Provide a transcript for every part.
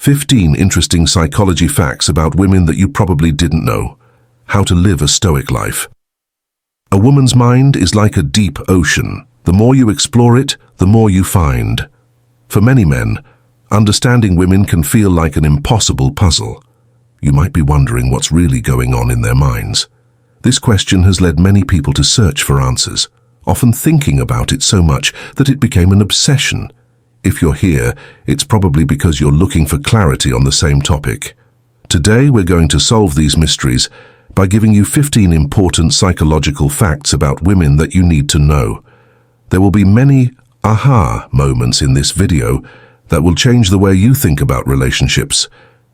15 interesting psychology facts about women that you probably didn't know. How to live a stoic life. A woman's mind is like a deep ocean. The more you explore it, the more you find. For many men, understanding women can feel like an impossible puzzle. You might be wondering what's really going on in their minds. This question has led many people to search for answers, often thinking about it so much that it became an obsession. If you're here, it's probably because you're looking for clarity on the same topic. Today, we're going to solve these mysteries by giving you 15 important psychological facts about women that you need to know. There will be many aha moments in this video that will change the way you think about relationships.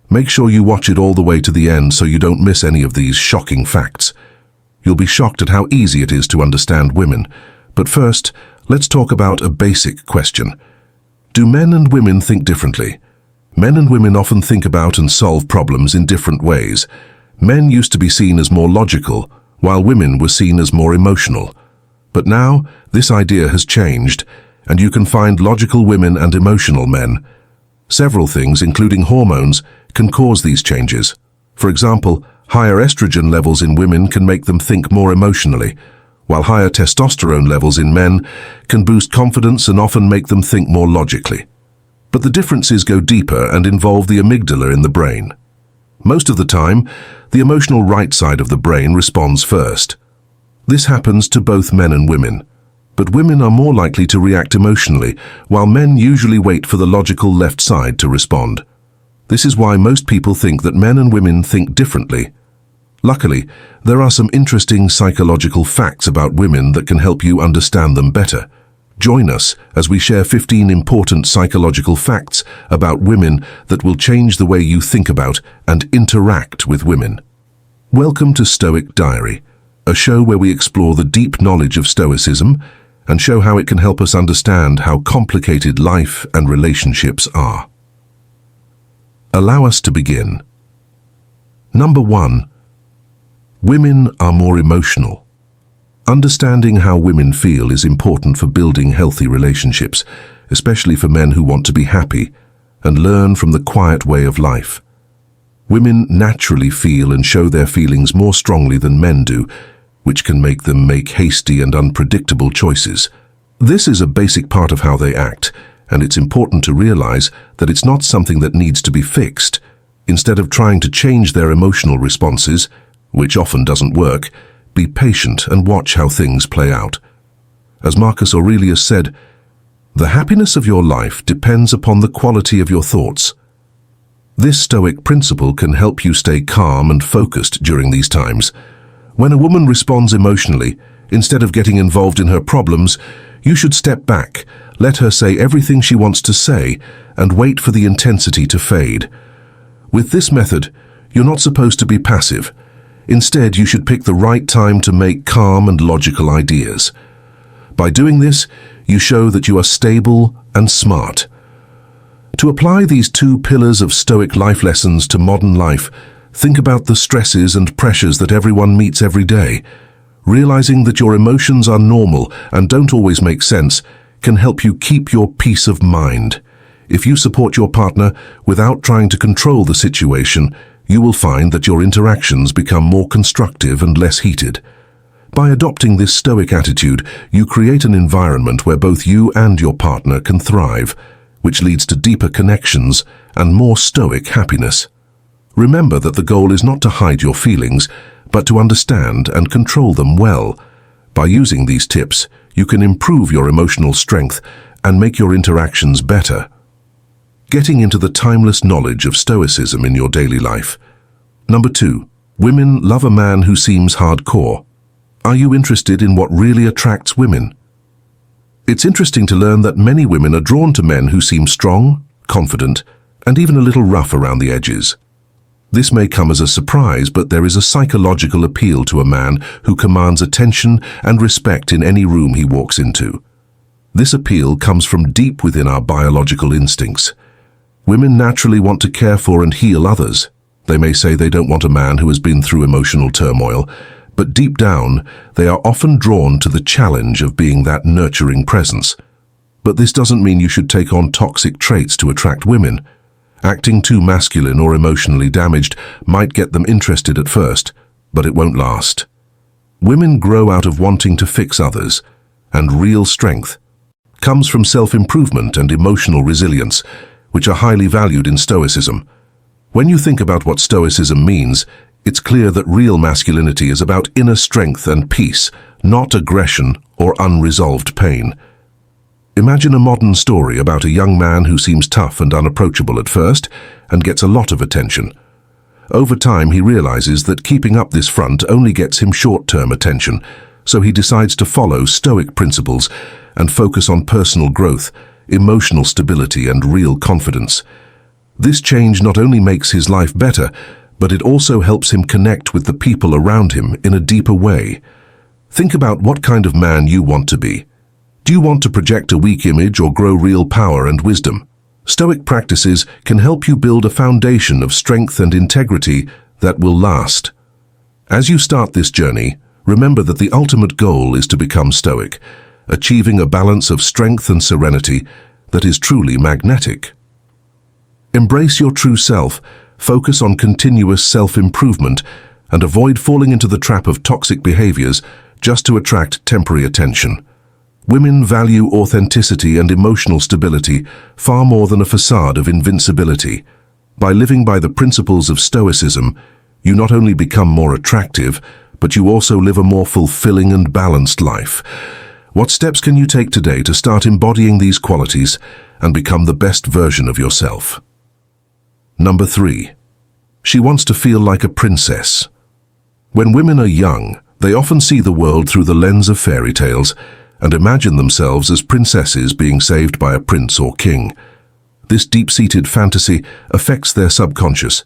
Make sure you watch it all the way to the end so you don't miss any of these shocking facts. You'll be shocked at how easy it is to understand women. But first, let's talk about a basic question. Do men and women think differently? Men and women often think about and solve problems in different ways. Men used to be seen as more logical, while women were seen as more emotional. But now, this idea has changed, and you can find logical women and emotional men. Several things, including hormones, can cause these changes. For example, higher estrogen levels in women can make them think more emotionally, while higher testosterone levels in men can boost confidence and often make them think more logically. But the differences go deeper and involve the amygdala in the brain. Most of the time, the emotional right side of the brain responds first. This happens to both men and women, but women are more likely to react emotionally, while men usually wait for the logical left side to respond. This is why most people think that men and women think differently. Luckily, there are some interesting psychological facts about women that can help you understand them better. Join us as we share 15 important psychological facts about women that will change the way you think about and interact with women. Welcome to Stoic Diary, a show where we explore the deep knowledge of Stoicism and show how it can help us understand how complicated life and relationships are. Allow us to begin. Number 1. Women are more emotional. Understanding how women feel is important for building healthy relationships, especially for men who want to be happy and learn from the quiet way of life. Women naturally feel and show their feelings more strongly than men do, which can make them make hasty and unpredictable choices. This is a basic part of how they act, and it's important to realize that it's not something that needs to be fixed. Instead of trying to change their emotional responses, which often doesn't work, be patient and watch how things play out. As Marcus Aurelius said, "The happiness of your life depends upon the quality of your thoughts." This Stoic principle can help you stay calm and focused during these times. When a woman responds emotionally, instead of getting involved in her problems, you should step back, let her say everything she wants to say, and wait for the intensity to fade. With this method, you're not supposed to be passive. Instead, you should pick the right time to make calm and logical ideas. By doing this, you show that you are stable and smart. To apply these 2 pillars of Stoic life lessons to modern life, think about the stresses and pressures that everyone meets every day. Realizing that your emotions are normal and don't always make sense can help you keep your peace of mind. If you support your partner without trying to control the situation, you will find that your interactions become more constructive and less heated. By adopting this Stoic attitude, you create an environment where both you and your partner can thrive, which leads to deeper connections and more Stoic happiness. Remember that the goal is not to hide your feelings, but to understand and control them well. By using these tips, you can improve your emotional strength and make your interactions better. Getting into the timeless knowledge of Stoicism in your daily life. Number 2. Women love a man who seems hardcore. Are you interested in what really attracts women? It's interesting to learn that many women are drawn to men who seem strong, confident, and even a little rough around the edges. This may come as a surprise, but there is a psychological appeal to a man who commands attention and respect in any room he walks into. This appeal comes from deep within our biological instincts. Women naturally want to care for and heal others. They may say they don't want a man who has been through emotional turmoil, but deep down, they are often drawn to the challenge of being that nurturing presence. But this doesn't mean you should take on toxic traits to attract women. Acting too masculine or emotionally damaged might get them interested at first, but it won't last. Women grow out of wanting to fix others, and real strength comes from self-improvement and emotional resilience, which are highly valued in Stoicism. When you think about what Stoicism means, it's clear that real masculinity is about inner strength and peace, not aggression or unresolved pain. Imagine a modern story about a young man who seems tough and unapproachable at first and gets a lot of attention. Over time, he realizes that keeping up this front only gets him short-term attention, so he decides to follow Stoic principles and focus on personal growth, emotional stability, and real confidence. This change not only makes his life better, but it also helps him connect with the people around him in a deeper way. Think about what kind of man you want to be. Do you want to project a weak image or grow real power and wisdom? Stoic practices can help you build a foundation of strength and integrity that will last. As you start this journey, remember that the ultimate goal is to become Stoic, achieving a balance of strength and serenity that is truly magnetic. Embrace your true self, focus on continuous self-improvement, and avoid falling into the trap of toxic behaviors just to attract temporary attention. Women value authenticity and emotional stability far more than a facade of invincibility. By living by the principles of Stoicism, you not only become more attractive, but you also live a more fulfilling and balanced life. What steps can you take today to start embodying these qualities and become the best version of yourself? Number 3. She wants to feel like a princess. When women are young, they often see the world through the lens of fairy tales and imagine themselves as princesses being saved by a prince or king. This deep-seated fantasy affects their subconscious,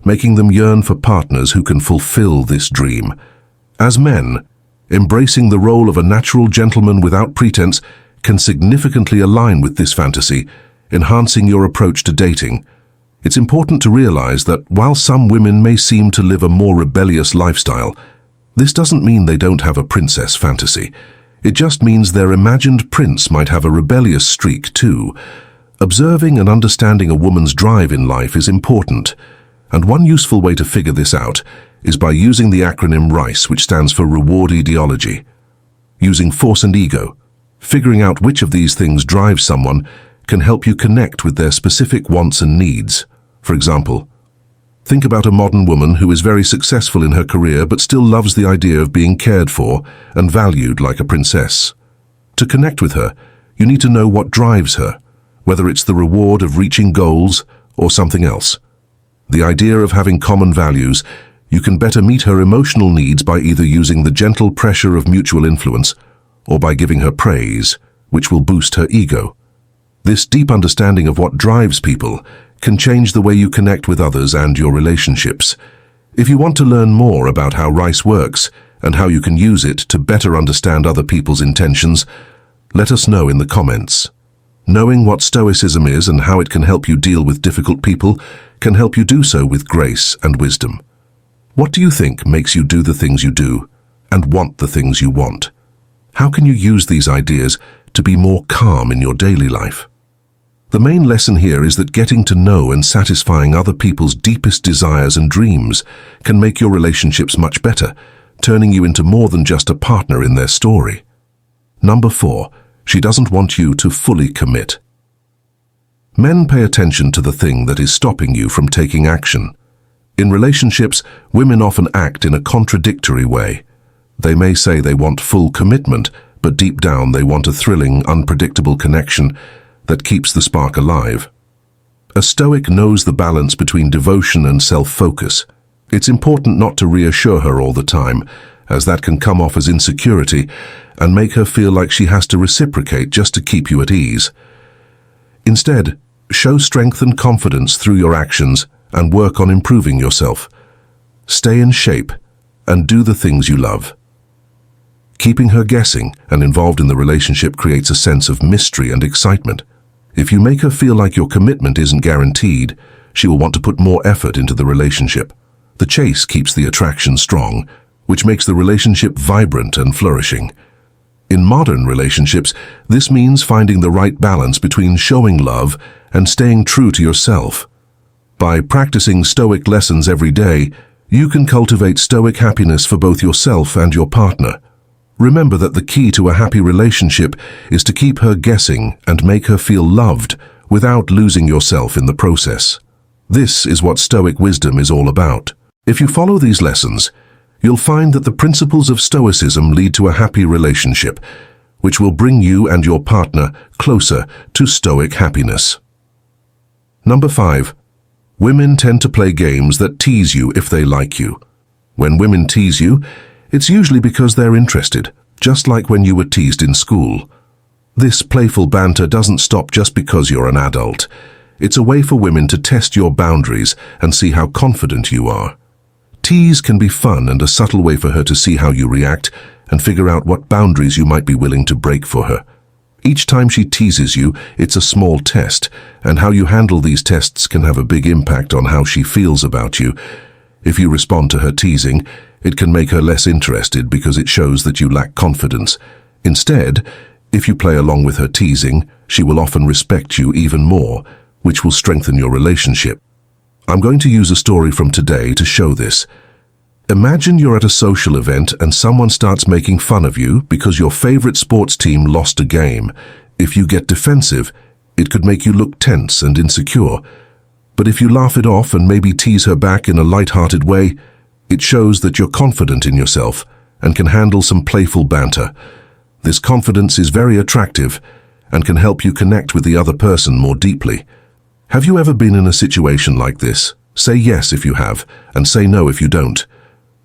making them yearn for partners who can fulfill this dream. As men, embracing the role of a natural gentleman without pretense can significantly align with this fantasy, enhancing your approach to dating. It's important to realize that while some women may seem to live a more rebellious lifestyle, this doesn't mean they don't have a princess fantasy. It just means their imagined prince might have a rebellious streak too. Observing and understanding a woman's drive in life is important, and one useful way to figure this out is by using the acronym RICE, which stands for Reward Ideology. Using force and ego, figuring out which of these things drives someone can help you connect with their specific wants and needs. For example, think about a modern woman who is very successful in her career but still loves the idea of being cared for and valued like a princess. To connect with her, you need to know what drives her, whether it's the reward of reaching goals or something else. The idea of having common values, you can better meet her emotional needs by either using the gentle pressure of mutual influence or by giving her praise, which will boost her ego. This deep understanding of what drives people can change the way you connect with others and your relationships. If you want to learn more about how RICE works and how you can use it to better understand other people's intentions, let us know in the comments. Knowing what Stoicism is and how it can help you deal with difficult people can help you do so with grace and wisdom. What do you think makes you do the things you do and want the things you want? How can you use these ideas to be more calm in your daily life? The main lesson here is that getting to know and satisfying other people's deepest desires and dreams can make your relationships much better, turning you into more than just a partner in their story. Number 4, she doesn't want you to fully commit. Men pay attention to the thing that is stopping you from taking action. In relationships, women often act in a contradictory way. They may say they want full commitment, but deep down they want a thrilling, unpredictable connection that keeps the spark alive. A Stoic knows the balance between devotion and self-focus. It's important not to reassure her all the time, as that can come off as insecurity and make her feel like she has to reciprocate just to keep you at ease. Instead, show strength and confidence through your actions and work on improving yourself. Stay in shape and do the things you love. Keeping her guessing and involved in the relationship creates a sense of mystery and excitement. If you make her feel like your commitment isn't guaranteed, she will want to put more effort into the relationship. The chase keeps the attraction strong, which makes the relationship vibrant and flourishing. In modern relationships, this means finding the right balance between showing love and staying true to yourself. By practicing Stoic lessons every day, you can cultivate Stoic happiness for both yourself and your partner. Remember that the key to a happy relationship is to keep her guessing and make her feel loved without losing yourself in the process. This is what Stoic wisdom is all about. If you follow these lessons, you'll find that the principles of Stoicism lead to a happy relationship, which will bring you and your partner closer to Stoic happiness. Number 5. Women tend to play games that tease you if they like you. When women tease you, it's usually because they're interested, just like when you were teased in school. This playful banter doesn't stop just because you're an adult. It's a way for women to test your boundaries and see how confident you are. Tease can be fun and a subtle way for her to see how you react and figure out what boundaries you might be willing to break for her. Each time she teases you, it's a small test, and how you handle these tests can have a big impact on how she feels about you. If you respond to her teasing, it can make her less interested because it shows that you lack confidence. Instead, if you play along with her teasing, she will often respect you even more, which will strengthen your relationship. I'm going to use a story from today to show this. Imagine you're at a social event and someone starts making fun of you because your favorite sports team lost a game. If you get defensive, it could make you look tense and insecure. But if you laugh it off and maybe tease her back in a light-hearted way, it shows that you're confident in yourself and can handle some playful banter. This confidence is very attractive and can help you connect with the other person more deeply. Have you ever been in a situation like this? Say yes if you have, and say no if you don't.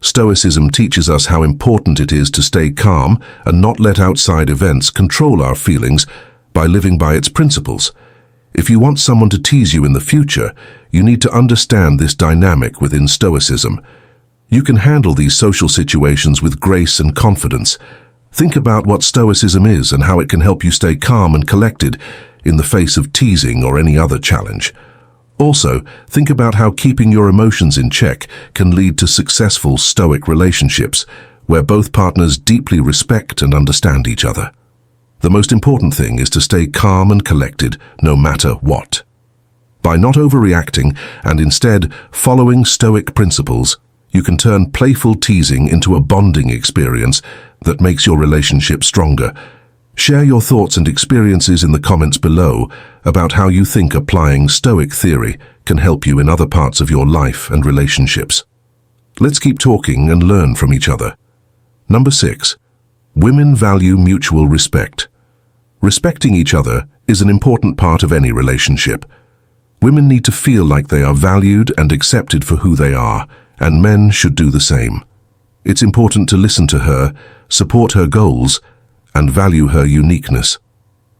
Stoicism teaches us how important it is to stay calm and not let outside events control our feelings by living by its principles. If you want someone to tease you in the future, you need to understand this dynamic within Stoicism. You can handle these social situations with grace and confidence. Think about what Stoicism is and how it can help you stay calm and collected in the face of teasing or any other challenge. Also, think about how keeping your emotions in check can lead to successful Stoic relationships, where both partners deeply respect and understand each other. The most important thing is to stay calm and collected no matter what. By not overreacting and instead following Stoic principles, you can turn playful teasing into a bonding experience that makes your relationship stronger. Share your thoughts and experiences in the comments below about how you think applying Stoic theory can help you in other parts of your life and relationships. Let's keep talking and learn from each other. Number 6. Women value mutual respect. Respecting each other is an important part of any relationship. Women need to feel like they are valued and accepted for who they are, and men should do the same. It's important to listen to her, support her goals, and value her uniqueness.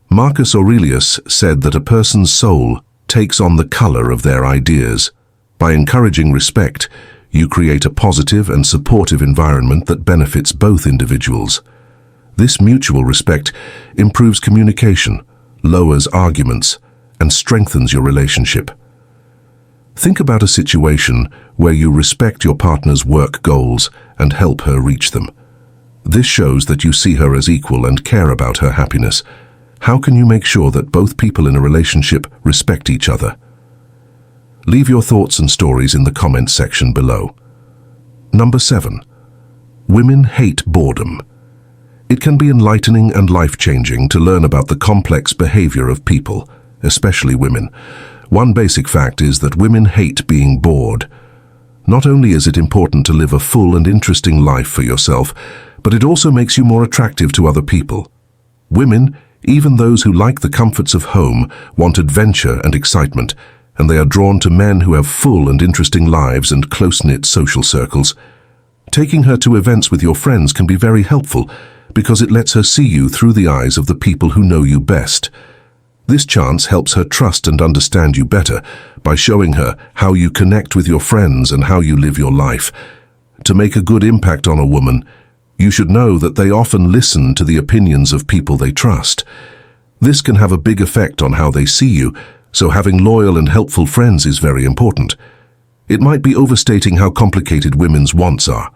Marcus Aurelius said that a person's soul takes on the color of their ideas. By encouraging respect, you create a positive and supportive environment that benefits both individuals. This mutual respect improves communication, lowers arguments, and strengthens your relationship. Think about a situation where you respect your partner's work goals and help her reach them. This shows that you see her as equal and care about her happiness. How can you make sure that both people in a relationship respect each other? Leave your thoughts and stories in the comments section below. Number 7. Women hate boredom. It can be enlightening and life-changing to learn about the complex behavior of people, especially women. One basic fact is that women hate being bored. Not only is it important to live a full and interesting life for yourself, but it also makes you more attractive to other people. Women, even those who like the comforts of home, want adventure and excitement, and they are drawn to men who have full and interesting lives and close-knit social circles. Taking her to events with your friends can be very helpful because it lets her see you through the eyes of the people who know you best. This chance helps her trust and understand you better by showing her how you connect with your friends and how you live your life. To make a good impact on a woman, you should know that they often listen to the opinions of people they trust. This can have a big effect on how they see you, so having loyal and helpful friends is very important. It might be overstating how complicated women's wants are.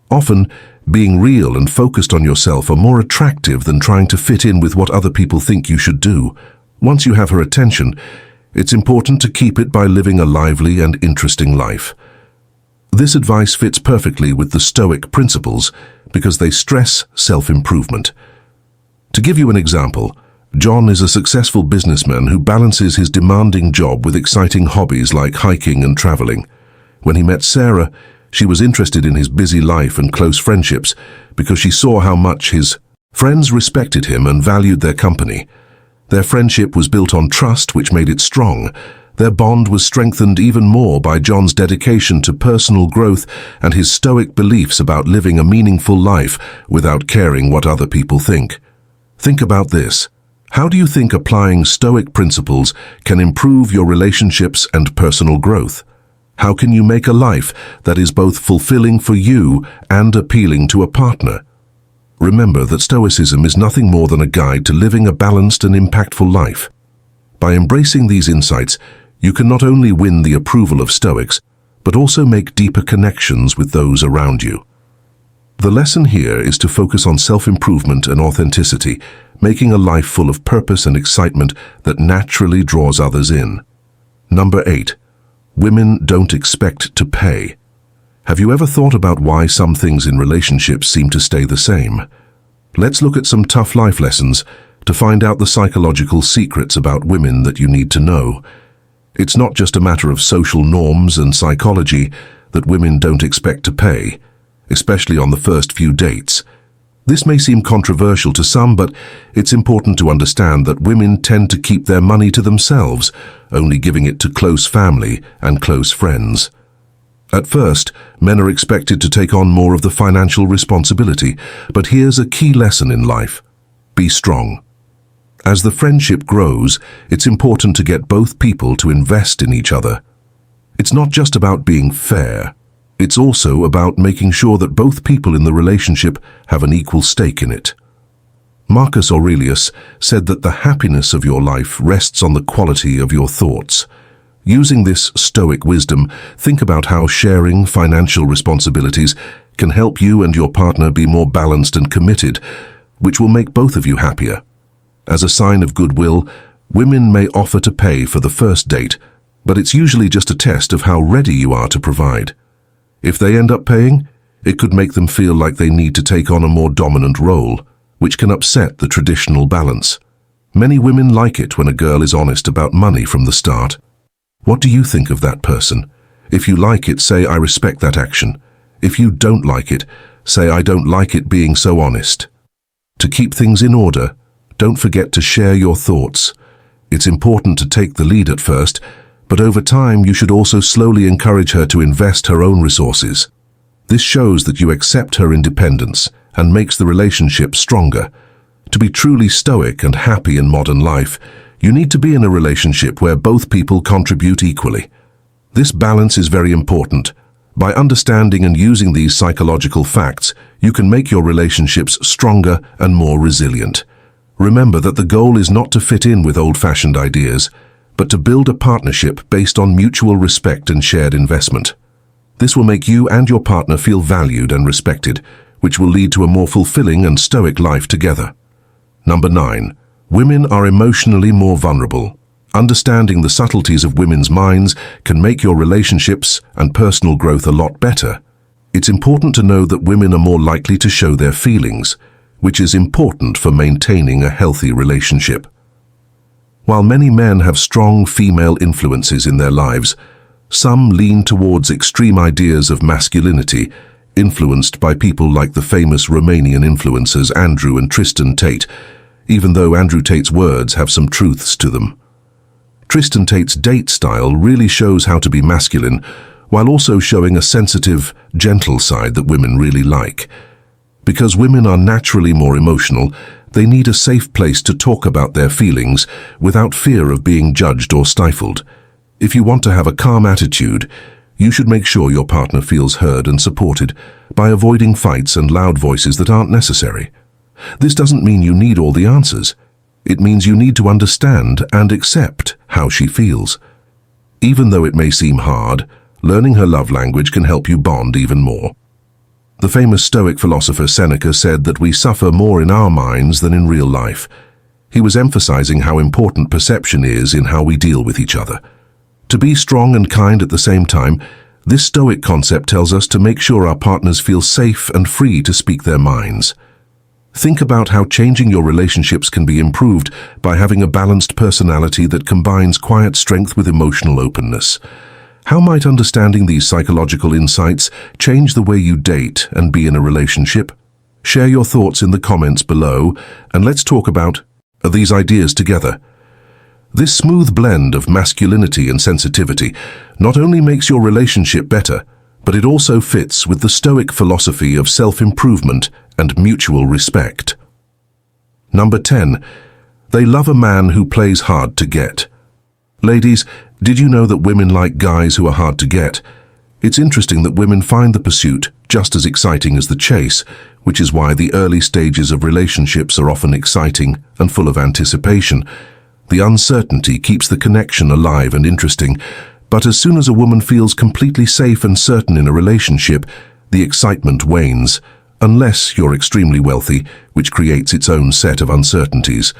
Often, being real and focused on yourself are more attractive than trying to fit in with what other people think you should do. Once you have her attention, It's important to keep it by living a lively and interesting life. This advice fits perfectly with the Stoic principles because they stress self-improvement. To give you an example, John is a successful businessman who balances his demanding job with exciting hobbies like hiking and traveling. When he met Sarah, she was interested in his busy life and close friendships because she saw how much his friends respected him and valued their company. Their friendship was built on trust, which made it strong. Their bond was strengthened even more by John's dedication to personal growth and his stoic beliefs about living a meaningful life without caring what other people think. Think about this. How do you think applying Stoic principles can improve your relationships and personal growth? How can you make a life that is both fulfilling for you and appealing to a partner? Remember that Stoicism is nothing more than a guide to living a balanced and impactful life. By embracing these insights, you can not only win the approval of Stoics, but also make deeper connections with those around you. The lesson here is to focus on self-improvement and authenticity, making a life full of purpose and excitement that naturally draws others in. Number 8. Women don't expect to pay. Have you ever thought about why some things in relationships seem to stay the same? Let's look at some tough life lessons to find out the psychological secrets about women that you need to know. It's not just a matter of social norms and psychology that women don't expect to pay, especially on the first few dates. This may seem controversial to some, but it's important to understand that women tend to keep their money to themselves, only giving it to close family and close friends. At first, men are expected to take on more of the financial responsibility, but here's a key lesson in life. Be strong. As the friendship grows, it's important to get both people to invest in each other. It's not just about being fair. It's also about making sure that both people in the relationship have an equal stake in it. Marcus Aurelius said that the happiness of your life rests on the quality of your thoughts. Using this Stoic wisdom, think about how sharing financial responsibilities can help you and your partner be more balanced and committed, which will make both of you happier. As a sign of goodwill, women may offer to pay for the first date, but it's usually just a test of how ready you are to provide. If they end up paying, it could make them feel like they need to take on a more dominant role, which can upset the traditional balance. Many women like it when a girl is honest about money from the start. What do you think of that person? If you like it, say, "I respect that action." If you don't like it, say, "I don't like it being so honest." To keep things in order, don't forget to share your thoughts. It's important to take the lead at first, but over time you should also slowly encourage her to invest her own resources. This shows that you accept her independence and makes the relationship stronger. To be truly stoic and happy in modern life, you need to be in a relationship where both people contribute equally. This balance is very important. By understanding and using these psychological facts, you can make your relationships stronger and more resilient. Remember that the goal is not to fit in with old-fashioned ideas, but to build a partnership based on mutual respect and shared investment. This will make you and your partner feel valued and respected, which will lead to a more fulfilling and stoic life together. Number 9. Women are emotionally more vulnerable. Understanding the subtleties of women's minds can make your relationships and personal growth a lot better. It's important to know that women are more likely to show their feelings, which is important for maintaining a healthy relationship. While many men have strong female influences in their lives, some lean towards extreme ideas of masculinity, influenced by people like the famous Romanian influencers Andrew and Tristan Tate, even though Andrew Tate's words have some truths to them. Tristan Tate's date style really shows how to be masculine, while also showing a sensitive, gentle side that women really like. Because women are naturally more emotional, they need a safe place to talk about their feelings without fear of being judged or stifled. If you want to have a calm attitude, you should make sure your partner feels heard and supported by avoiding fights and loud voices that aren't necessary. This doesn't mean you need all the answers. It means you need to understand and accept how she feels. Even though it may seem hard, learning her love language can help you bond even more. The famous Stoic philosopher Seneca said that we suffer more in our minds than in real life. He was emphasizing how important perception is in how we deal with each other. To be strong and kind at the same time, this Stoic concept tells us to make sure our partners feel safe and free to speak their minds. Think about how changing your relationships can be improved by having a balanced personality that combines quiet strength with emotional openness. How might understanding these psychological insights change the way you date and be in a relationship? Share your thoughts in the comments below, and let's talk about these ideas together. This smooth blend of masculinity and sensitivity not only makes your relationship better, but it also fits with the Stoic philosophy of self-improvement and mutual respect. Number 10. They love a man who plays hard to get. Ladies, did you know that women like guys who are hard to get? It's interesting that women find the pursuit just as exciting as the chase, which is why the early stages of relationships are often exciting and full of anticipation. The uncertainty keeps the connection alive and interesting, but as soon as a woman feels completely safe and certain in a relationship, the excitement wanes, unless you're extremely wealthy, which creates its own set of uncertainties.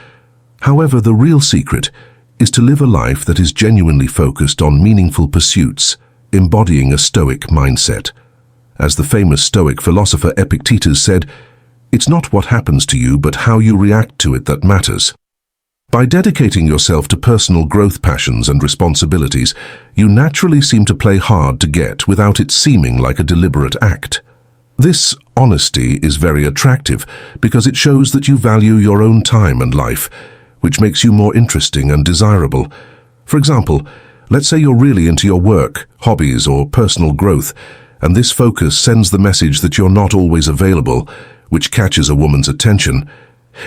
However, the real secret is to live a life that is genuinely focused on meaningful pursuits, embodying a Stoic mindset. As the famous Stoic philosopher Epictetus said, "It's not what happens to you, but how you react to it that matters." By dedicating yourself to personal growth passions and responsibilities, you naturally seem to play hard to get without it seeming like a deliberate act. This honesty is very attractive because it shows that you value your own time and life, which makes you more interesting and desirable. For example, let's say you're really into your work, hobbies, or personal growth, and this focus sends the message that you're not always available, which catches a woman's attention.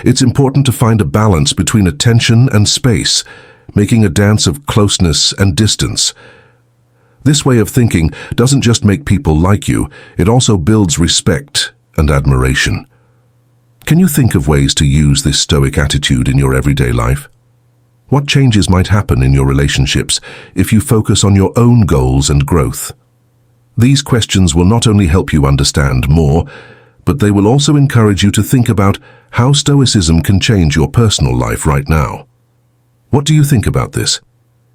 It's important to find a balance between attention and space, making a dance of closeness and distance. This way of thinking doesn't just make people like you, it also builds respect and admiration. Can you think of ways to use this Stoic attitude in your everyday life? What changes might happen in your relationships if you focus on your own goals and growth? These questions will not only help you understand more, but they will also encourage you to think about how Stoicism can change your personal life right now. What do you think about this?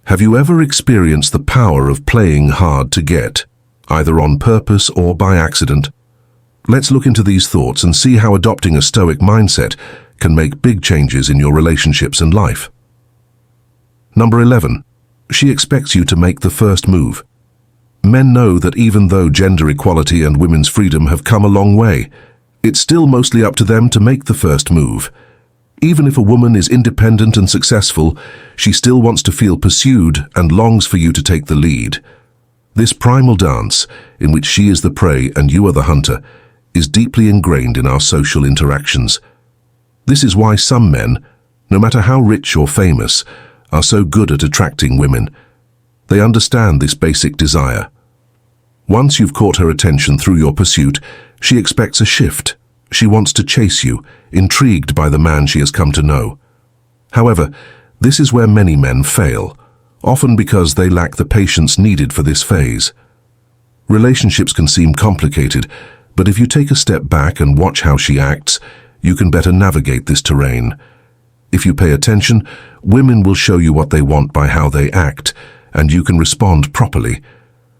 Have you ever experienced the power of playing hard to get, either on purpose or by accident? Let's look into these thoughts and see how adopting a Stoic mindset can make big changes in your relationships and life. Number 11. She expects you to make the first move. Men know that even though gender equality and women's freedom have come a long way, it's still mostly up to them to make the first move. Even if a woman is independent and successful, she still wants to feel pursued and longs for you to take the lead. This primal dance, in which she is the prey and you are the hunter, is deeply ingrained in our social interactions. This is why some men, no matter how rich or famous, are so good at attracting women. They understand this basic desire. Once you've caught her attention through your pursuit, she expects a shift. She wants to chase you, intrigued by the man she has come to know. However, this is where many men fail, often because they lack the patience needed for this phase. Relationships can seem complicated, but if you take a step back and watch how she acts, you can better navigate this terrain. If you pay attention, women will show you what they want by how they act, and you can respond properly.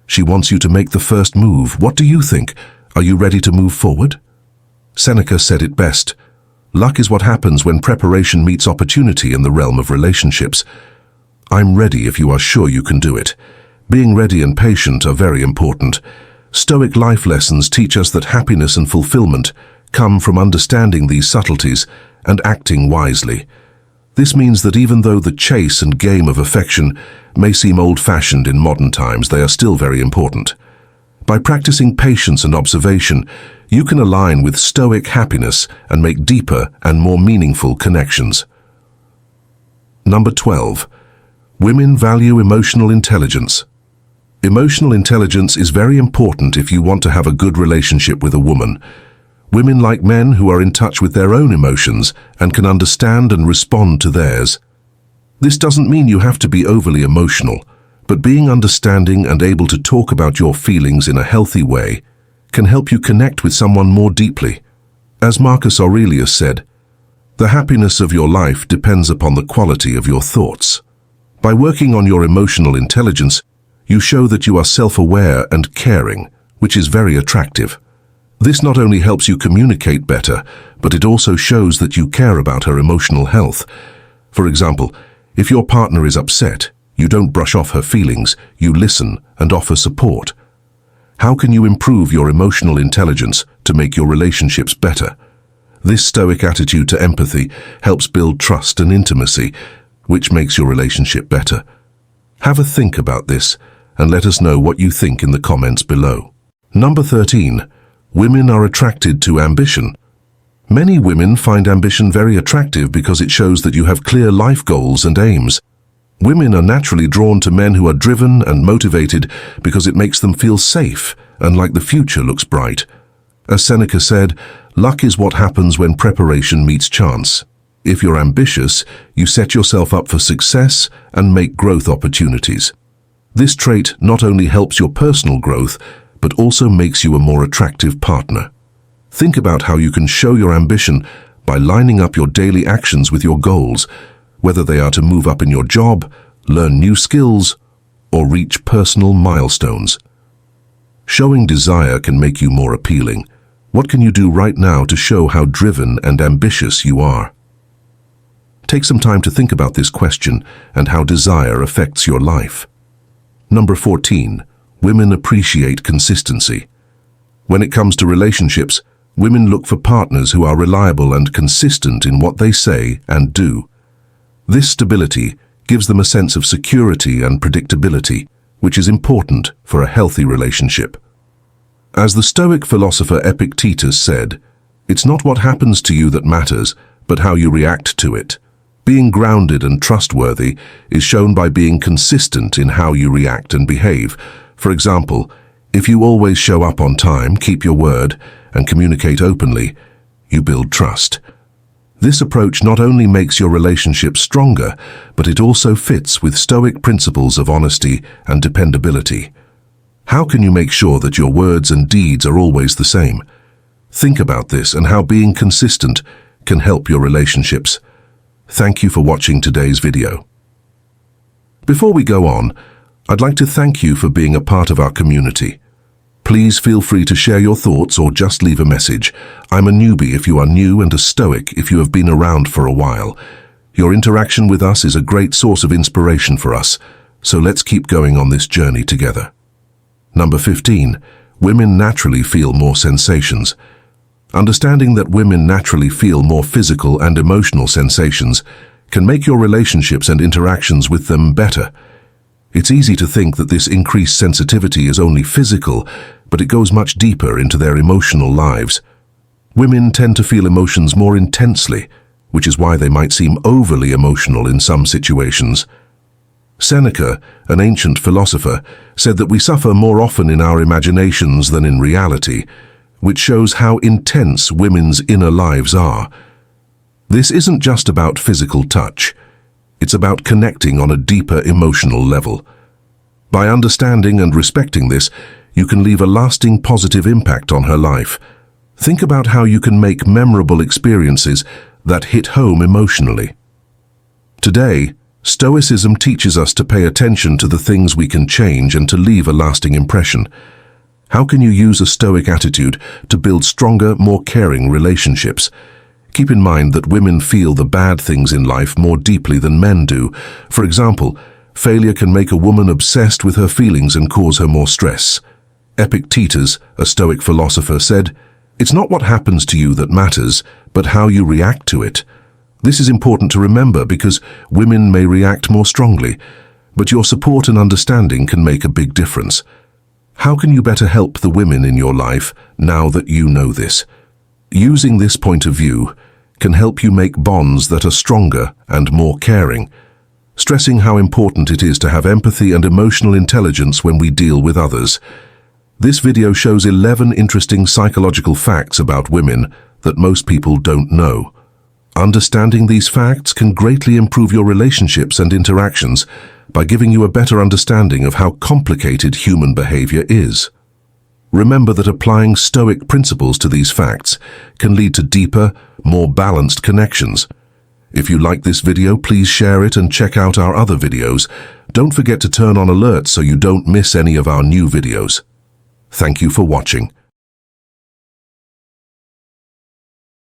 She wants you to make the first move. What do you think? Are you ready to move forward? Seneca said it best. Luck is what happens when preparation meets opportunity in the realm of relationships. I'm ready if you are sure you can do it. Being ready and patient are very important. Stoic life lessons teach us that happiness and fulfillment come from understanding these subtleties and acting wisely. This means that even though the chase and game of affection may seem old-fashioned in modern times, they are still very important. By practicing patience and observation, you can align with Stoic happiness and make deeper and more meaningful connections. Number 12. Women value emotional intelligence. Emotional intelligence is very important if you want to have a good relationship with a woman. Women like men who are in touch with their own emotions and can understand and respond to theirs. This doesn't mean you have to be overly emotional, but being understanding and able to talk about your feelings in a healthy way can help you connect with someone more deeply. As Marcus Aurelius said, The happiness of your life depends upon the quality of your thoughts. By working on your emotional intelligence, you show that you are self-aware and caring, which is very attractive. This not only helps you communicate better, but it also shows that you care about her emotional health. For example, if your partner is upset, you don't brush off her feelings, you listen and offer support. How can you improve your emotional intelligence to make your relationships better? This stoic attitude to empathy helps build trust and intimacy, which makes your relationship better. Have a think about this and let us know what you think in the comments below. Number 13. Women are attracted to ambition. Many women find ambition very attractive because it shows that you have clear life goals and aims. Women are naturally drawn to men who are driven and motivated because it makes them feel safe and like the future looks bright. As Seneca said, luck is what happens when preparation meets chance. If you're ambitious, you set yourself up for success and make growth opportunities. This trait not only helps your personal growth, but also makes you a more attractive partner. Think about how you can show your ambition by lining up your daily actions with your goals, whether they are to move up in your job, learn new skills, or reach personal milestones. Showing desire can make you more appealing. What can you do right now to show how driven and ambitious you are? Take some time to think about this question and how desire affects your life. Number 14. Women appreciate consistency. When it comes to relationships, women look for partners who are reliable and consistent in what they say and do. This stability gives them a sense of security and predictability, which is important for a healthy relationship. As the Stoic philosopher Epictetus said, "It's not what happens to you that matters, but how you react to it." Being grounded and trustworthy is shown by being consistent in how you react and behave. For example, if you always show up on time, keep your word, and communicate openly, you build trust. This approach not only makes your relationship stronger, but it also fits with Stoic principles of honesty and dependability. How can you make sure that your words and deeds are always the same? Think about this and how being consistent can help your relationships. Thank you for watching today's video. Before we go on, I'd like to thank you for being a part of our community. Please feel free to share your thoughts or just leave a message. I'm a newbie if you are new and a Stoic if you have been around for a while. Your interaction with us is a great source of inspiration for us, so let's keep going on this journey together. Number 15. Women naturally feel more sensations. Understanding that women naturally feel more physical and emotional sensations can make your relationships and interactions with them better. It's easy to think that this increased sensitivity is only physical, but it goes much deeper into their emotional lives. Women tend to feel emotions more intensely, which is why they might seem overly emotional in some situations. Seneca, an ancient philosopher, said that we suffer more often in our imaginations than in reality, which shows how intense women's inner lives are. This isn't just about physical touch. It's about connecting on a deeper emotional level. By understanding and respecting this, you can leave a lasting positive impact on her life. Think about how you can make memorable experiences that hit home emotionally. Today, Stoicism teaches us to pay attention to the things we can change and to leave a lasting impression. How can you use a Stoic attitude to build stronger, more caring relationships? Keep in mind that women feel the bad things in life more deeply than men do. For example, failure can make a woman obsessed with her feelings and cause her more stress. Epictetus, a Stoic philosopher, said, "It's not what happens to you that matters, but how you react to it." This is important to remember because women may react more strongly, but your support and understanding can make a big difference. How can you better help the women in your life now that you know this? Using this point of view can help you make bonds that are stronger and more caring, stressing how important it is to have empathy and emotional intelligence when we deal with others. This video shows 11 interesting psychological facts about women that most people don't know. Understanding these facts can greatly improve your relationships and interactions by giving you a better understanding of how complicated human behavior is. Remember that applying Stoic principles to these facts can lead to deeper, more balanced connections. If you like this video, please share it and check out our other videos. Don't forget to turn on alerts so you don't miss any of our new videos. Thank you for watching.